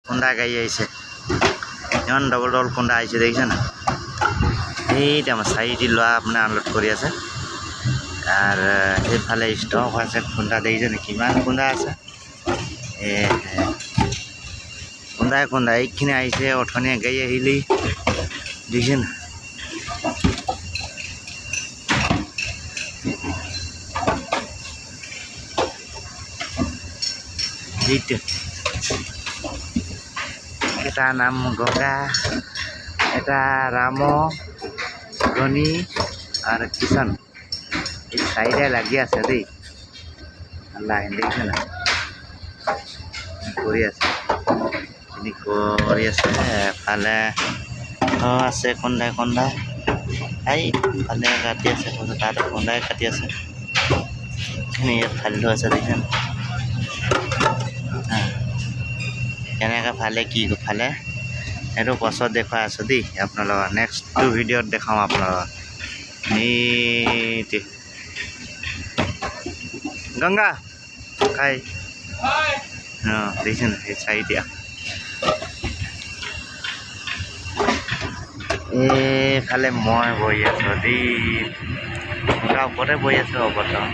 খুন্দা গাড়ী আহিছে ইমান ডবল ডবল খুন্দা আহিছে দেখিছে না এইটা আমাৰ চাৰিটি লোৱা আপোনাৰ আনলোড কৰি আছে আর এইফালে ষ্টক আছে খুন্দা দেখিছে না কিমান খুন্দা আছে খুন্দাই খুন্দা এইখিনি আহিছে অথনিয়ে গাড়ী আহিলেই দেখিছে না এটা নাম গঙ্গা এটা রাম ধনী আর কিষান এই সাইডে লাগি আছে দেই আল্লাহ দেখছে না কৰি আছে তিনি কৰি আছে এফালে আছে খুন্দাই খুন্দাই এইফালে কাটি আছে তাত খুন্দাই কাটি আছে ইয়াত ফালি থোৱা আছে দেখিছে না কেনেকৈ ফালে কি ফালে সেইটো পাছত দেখুৱাই আছোঁ দেই আপোনালোকৰ নেক্সটটো ভিডিঅ'ত দেখাম আপোনালোকক এই গংগা খাই দেখিছে না সেই চাৰিটা এইফালে মই বহি আছোঁ দেই ওপৰতে বহি আছোঁ বৰ্তমান